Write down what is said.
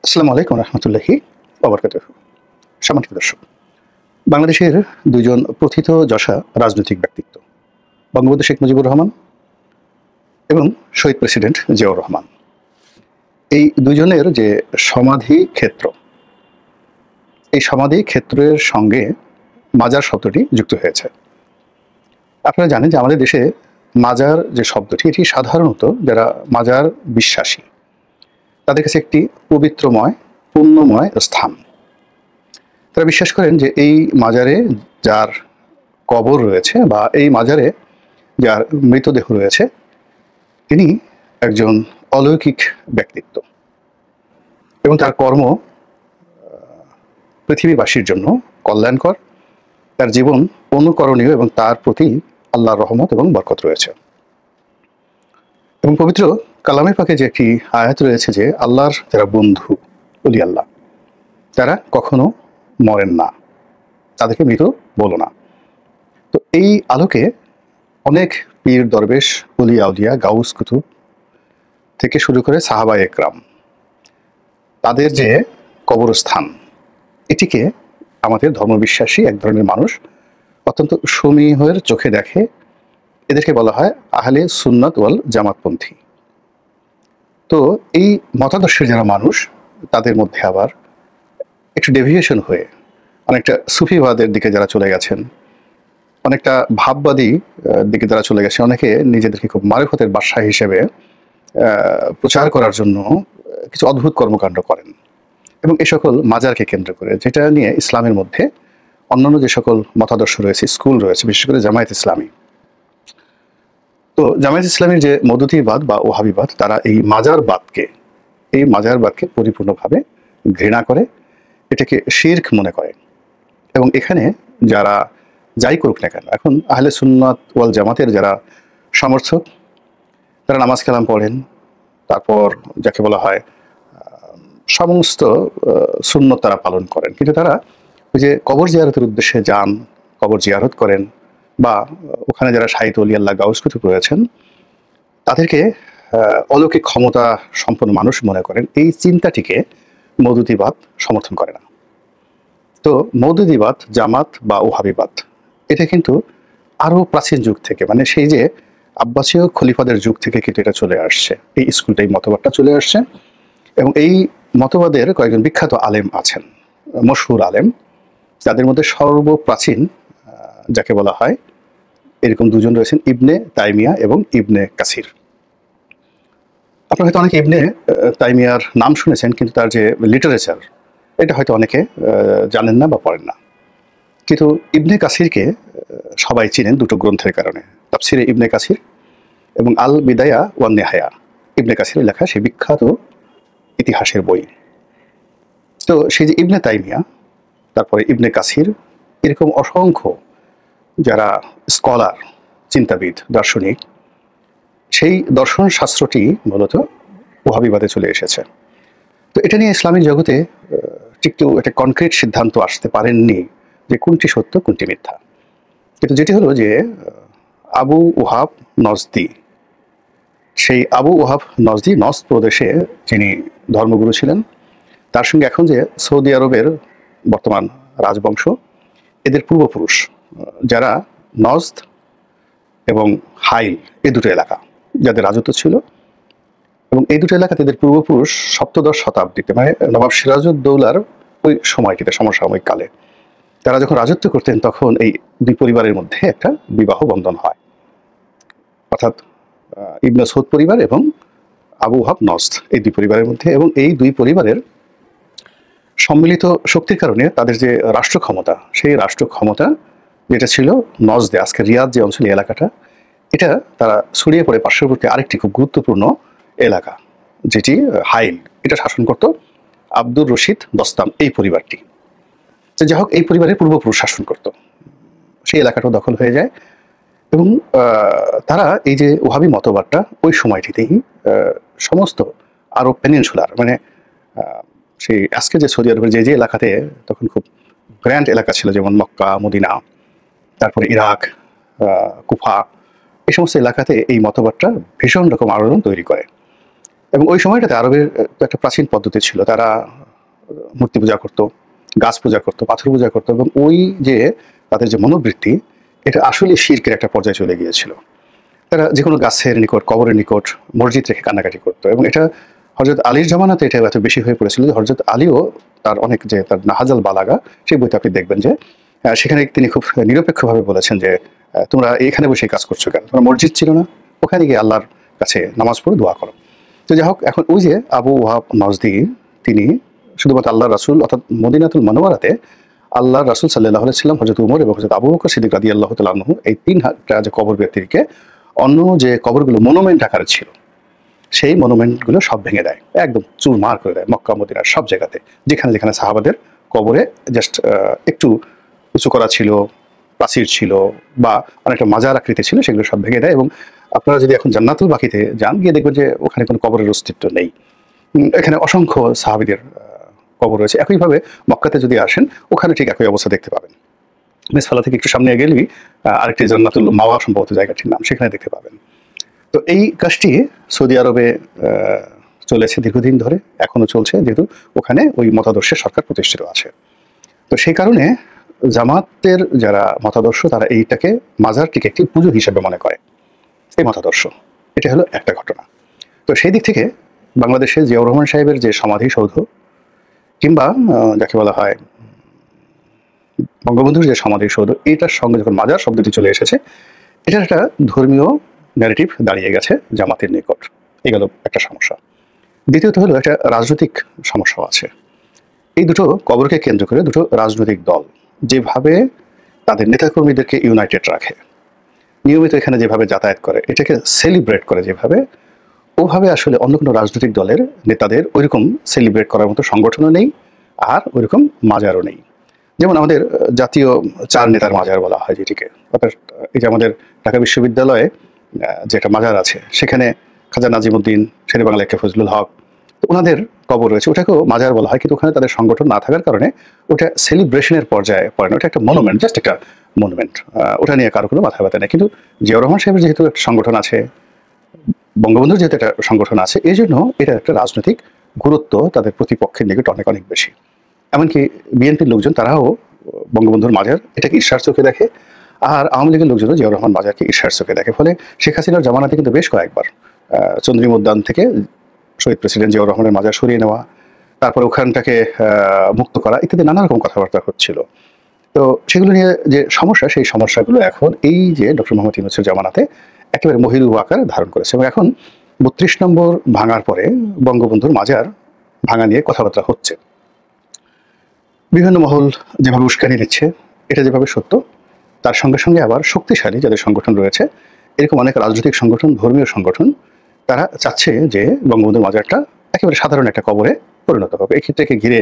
আসসালামু আলাইকুম রহমতুল্লাহি ওবরকাতুহ। সম্মানিত দর্শক, বাংলাদেশের দুইজন প্রথিতযশা রাজনৈতিক ব্যক্তিত্ব বঙ্গবন্ধু শেখ মুজিবুর রহমান এবং শহীদ প্রেসিডেন্ট জিয়াউর রহমান, এই দুজনের যে সমাধি ক্ষেত্র, এই সমাধি ক্ষেত্রের সঙ্গে মাজার শব্দটি যুক্ত হয়েছে। আপনারা জানেন যে আমাদের দেশে মাজার যে শব্দটি, এটি সাধারণত যারা মাজার বিশ্বাসী তাদের কাছে একটি পবিত্রময় পুণ্যময় স্থান। তারা বিশ্বাস করেন যে এই মাজারে যার কবর রয়েছে বা এই মাজারে যার মৃতদেহ রয়েছে তিনি একজন অলৌকিক ব্যক্তিত্ব এবং তার কর্ম পৃথিবীবাসীর জন্য কল্যাণকর, তার জীবন অনুকরণীয় এবং তার প্রতি আল্লাহর রহমত এবং বরকত রয়েছে। এবং পবিত্র কালামে পাকে যে একটি আয়াত রয়েছে যে আল্লাহর যারা বন্ধু ওলি আল্লাহ তারা কখনো মরেন না, তাদেরকে মৃত বলো না। তো এই আলোকে অনেক পীর দরবেশ ওলি আউলিয়া গাউস কুতুব থেকে শুরু করে সাহাবা একরাম তাদের যে কবরস্থান, এটিকে আমাদের ধর্মবিশ্বাসী এক ধরনের মানুষ অত্যন্ত সমীহের চোখে দেখে। এদেরকে বলা হয় আহলে সুন্নাত ওয়াল জামাতপন্থী। তো এই মতাদর্শের যারা মানুষ তাদের মধ্যে আবার একটু ডেভিয়েশন হয়ে অনেকটা সুফিবাদের দিকে যারা চলে গেছেন, অনেকটা ভাববাদী দিকে যারা চলে গেছে, অনেকে নিজেদেরকে খুব মারিফতের বাদশা হিসেবে প্রচার করার জন্য কিছু অদ্ভুত কর্মকাণ্ড করেন। এবং এই সকল মাজারকে কেন্দ্র করে, যেটা নিয়ে ইসলামের মধ্যে অন্যান্য যে সকল মতাদর্শ রয়েছে, স্কুল রয়েছে, বিশেষ করে জামায়াত ইসলামী। তো জামায়াত ইসলামীর যে মদুতিবাদ বা ওহাবিবাদ, তারা এই মাজারবাদকে পরিপূর্ণভাবে ঘৃণা করে, এটাকে শিরক মনে করে। এবং এখানে যারা যাই করুক না কেন, এখন আহলে সুন্নাত ওয়াল জামাতের যারা সমর্থক তারা নামাজ কালাম পড়েন, তারপর যাকে বলা হয় সমস্ত সুন্নত তারা পালন করেন, কিন্তু তারা ওই যে কবর জিয়ারতের উদ্দেশ্যে যান, কবর জিয়ারত করেন, বা ওখানে যারা শাহিদ ওলি আল্লাহ গাউস কুতুব রয়েছেন তাদেরকে অলৌকিক ক্ষমতা সম্পন্ন মানুষ মনে করেন। এই চিন্তাটিকে মওদুদিবাদ সমর্থন করে না। তো মওদুদিবাদ, জামাত বা ওহাবিবাদ, এটা কিন্তু আরও প্রাচীন যুগ থেকে, মানে সেই যে আব্বাসীয় খলিফাদের যুগ থেকে কিন্তু এটা চলে আসছে। এই স্কুলটা, এই মতবাদটা চলে আসছে। এবং এই মতবাদের কয়েকজন বিখ্যাত আলেম আছেন, মশহুর আলেম, যাদের মধ্যে সর্বপ্রাচীন যাকে বলা হয়, এরকম দুজন রয়েছেন, ইবনে তাইমিয়া এবং ইবনে কাসির। আপনারা হয়তো অনেকে ইবনে তাইমিয়ার নাম শুনেছেন, কিন্তু তার যে লিটারেচার, এটা হয়তো অনেকে জানেন না বা পড়েন না। কিন্তু ইবনে কাসিরকে সবাই চিনেন দুটো গ্রন্থের কারণে, তাফসিরে ইবনে কাসির এবং আল বিদায়া ওয়ান নেহায়া, ইবনে কাসিরের লেখা সেই বিখ্যাত ইতিহাসের বই। তো সেই যে ইবনে তাইমিয়া, তারপরে ইবনে কাসির, এরকম অসংখ্য যারা স্কলার, চিন্তাবিদ, দার্শনিক, সেই দর্শন শাস্ত্রটি মূলত ওহাবিবাদে চলে এসেছে। তো এটা নিয়ে ইসলামিক জগতে একটু একটা কনক্রিট সিদ্ধান্ত আসতে পারেননি যে কোনটি সত্য কোনটি মিথ্যা। কিন্তু যেটি হলো যে আবু ওহাব নজদি, সেই আবু ওহাব নজদি নজদ প্রদেশে যিনি ধর্মগুরু ছিলেন, তার সঙ্গে এখন যে সৌদি আরবের বর্তমান রাজবংশ, এদের পূর্বপুরুষ যারা নজদ এবং হাইল, এই দুটো এলাকা যাদের রাজত্ব ছিল, এবং এই দুটো এলাকাতে এদের পূর্বপুরুষ সপ্তদশ শতাব্দীতে, মানে নবাব সিরাজউদ্দৌলার ওই সময়টিতে, সমসাময়িক কালে তারা যখন রাজত্ব করতেন, তখন এই দুই পরিবারের মধ্যে একটা বিবাহ বন্ধন হয়, অর্থাৎ ইবনে সৌদ পরিবার এবং আবু ওহাব নজদ, এই দুই পরিবারের মধ্যে। এবং এই দুই পরিবারের সম্মিলিত শক্তির কারণে তাদের যে রাষ্ট্র ক্ষমতা, সেই রাষ্ট্র ক্ষমতা যেটা ছিল নজদে, আজকে রিয়াদ যে অঞ্চল, এলাকাটা, এটা তারা ছড়িয়ে পড়ে পার্শ্ববর্তী আরেকটি খুব গুরুত্বপূর্ণ এলাকা, যেটি হাইল, এটা শাসন করত আব্দুর রশিদ দস্তাম, এই পরিবারটি। তো যাই হোক, এই পরিবারের পূর্বপুরুষ শাসন করত, সেই এলাকাটাও দখল হয়ে যায়। এবং তারা এই যে ওহাবি মতবাদটা ওই সময়টিতেই সমস্ত আরব পেনিনসুলার, মানে সেই আজকে যে সৌদি আরবের যে যে এলাকাতে তখন খুব গ্র্যান্ড এলাকা ছিল, যেমন মক্কা, মদিনা, তারপরে ইরাক, কুফা, এই সমস্ত এলাকাতে এই মতবাদটা ভীষণ রকম আলোড়ন তৈরি করে। এবং ওই সময়টাতে আরবের তো একটা প্রাচীন পদ্ধতি ছিল, তারা মূর্তি পূজা করতো, গাছ পূজা করতো, পাথর পূজা করতো, এবং ওই যে তাদের যে মনোবৃত্তি, এটা আসলে শিরকের একটা পর্যায়ে চলে গিয়েছিল। তারা যে কোনো গাছের নিকট, কবরের নিকট মসজিদ রেখে কান্নাকাটি করতো, এবং এটা হযরত আলীর জামানাতে এটা এত বেশি হয়ে পড়েছিল যে হযরত আলীও তার অনেক, যে তার নাহাজাল বালাগা সেই বইতে আপনি দেখবেন যে সেখানে তিনি খুব নিরপেক্ষভাবে বলেছেন যে তোমরা এখানে বসে কাজ করছো কেন, তোমরা মসজিদ ছিল না, ওখানে গিয়ে আল্লাহর কাছে নামাজ পড়ে দোয়া করো। তো যাই হোক, এখন ওই যে আবু ওয়াহাব নজদি, তিনি শুধুমাত্র আল্লাহর রাসূল অর্থাৎ মদিনাতুল মুনাওয়ারাতে আল্লাহর রাসূল সাল্লাল্লাহু আলাইহি ওয়াসাল্লাম, হযরত উমর এবং হযরত আবু বকর সিদ্দিক রাদিয়াল্লাহু তাআলা আনহু, এই তিনটা যে কবর ব্যক্তিকে অন্য যে কবরগুলো মনুমেন্ট আকারে ছিল সেই মনুমেন্টগুলো সব ভেঙে দেয়, একদম চুরমার করে দেয় মক্কা মদিনার সব জায়গাতে, যেখানে যেখানে সাহাবাদের কবরে জাস্ট একটু উঁচু করা ছিল, প্রাচীর ছিল বা অনেকটা মাজার আকৃতি ছিল, সেগুলো সব ভেঙে দেয়। এবং আপনারা যদি এখন জান্নাতুল বাকিতে যান, গিয়ে দেখবেন যে ওখানে কোনো কবরের অস্তিত্ব নেই। এখানে অসংখ্য সাহাবীদের কবর রয়েছে। একইভাবে মক্কাতে যদি আসেন, ওখানে ঠিক একই অবস্থা দেখতে পাবেন। মেসফালা থেকে একটু সামনে গেলেই আরেকটি জান্নাতুল মাওয়া সম্ভবত জায়গাটির নাম, সেখানে দেখতে পাবেন। তো এই কাজটি সৌদি আরবে চলেছে দীর্ঘদিন ধরে, এখনো চলছে, যেহেতু ওখানে ওই মতাদর্শের সরকার প্রতিষ্ঠিত আছে। তো সেই কারণে জামাতের যারা মতাদর্শ, তারা এইটাকে, মাজারটিকে একটি পুজো হিসেবে মনে করে, এই মতাদর্শ। এটা হলো একটা ঘটনা। তো সেই দিক থেকে বাংলাদেশে জিয়াউর রহমান সাহেবের যে সমাধিসৌধ, কিংবা যাকে বলা হয় বঙ্গবন্ধুর যে সমাধিসৌধ, এটার সঙ্গে যখন মাজার শব্দটি চলে এসেছে, এটার একটা ধর্মীয় ন্যারেটিভ দাঁড়িয়ে গেছে জামাতের নিকট। এই গেল একটা সমস্যা। দ্বিতীয়ত হলো একটা রাজনৈতিক সমস্যাও আছে। এই দুটো কবরকে কেন্দ্র করে দুটো রাজনৈতিক দল যেভাবে তাদের নেতাকর্মীদেরকে ইউনাইটেড রাখে, নিয়মিত এখানে যেভাবে যাতায়াত করে, এটাকে সেলিব্রেট করে যেভাবে, ওভাবে আসলে অন্য কোনো রাজনৈতিক দলের নেতাদের ওইরকম সেলিব্রেট করার মতো সংগঠনও নেই, আর ওইরকম মাজারও নেই। যেমন আমাদের জাতীয় চার নেতার মাজার বলা হয় যেটিকে, অর্থাৎ এই যে আমাদের ঢাকা বিশ্ববিদ্যালয়ে যেটা মাজার আছে, সেখানে খাজা নাজিমুদ্দিন, শেরেবাংলা একে ফজলুল হক, তো ওনাদের কবর রয়েছে, ওটাকেও মাজার বলা হয়। কিন্তু ওখানে তাদের সংগঠন না থাকার কারণে ওটা সেলিব্রেশনের পর্যায়ে পড়ে না, ওটা একটা মনুমেন্ট, জাস্ট একটা মনুমেন্ট। ওটা নিয়ে কারো কোনো মাথা ব্যথা নেই। কিন্তু জিয়াউর রহমান সাহেবের যেহেতু একটা সংগঠন আছে, বঙ্গবন্ধুর যেহেতু একটা সংগঠন আছে, এই জন্য এটা একটা রাজনৈতিক গুরুত্ব তাদের প্রতিপক্ষের নিকট অনেক অনেক বেশি। এমনকি বিএনপির লোকজন, তারাও বঙ্গবন্ধুর মাজার এটাকে ঈর্ষার চোখে দেখে, আর আওয়ামী লীগের লোকজনও জিয়াউর রহমান মাজারকে ঈর্ষার চোখে দেখে। ফলে শেখ হাসিনার জামানাতে কিন্তু বেশ কয়েকবার চন্দ্রিমা উদ্যান থেকে শহীদ প্রেসিডেন্ট জিয়াউর রহমানের মাজার সরিয়ে নেওয়া, তারপরে ওখানটাকে মুক্ত করা, ইত্যাদি নানা রকম কথাবার্তা হচ্ছিল। তো সেগুলো নিয়ে যে সমস্যা, সেই সমস্যাগুলো এখন এই যে ডক্টর মোহাম্মদ ইউনূসের জামানাতে একেবারে মহিরু আকার ধারণ করেছে। এবং এখন ৩২ নম্বর ভাঙার পরে বঙ্গবন্ধুর মাজার ভাঙা নিয়ে কথাবার্তা হচ্ছে। বিভিন্ন মহল যেভাবে উস্কানি নিচ্ছে, এটা যেভাবে সত্য, তার সঙ্গে সঙ্গে আবার শক্তিশালী যাদের সংগঠন রয়েছে, এরকম অনেক রাজনৈতিক সংগঠন, ধর্মীয় সংগঠন, তারা চাচ্ছে যে বঙ্গবন্ধুর মাজারটা একেবারে সাধারণ একটা কবরে পরিণত হবে। এই ক্ষেত্রে ঘিরে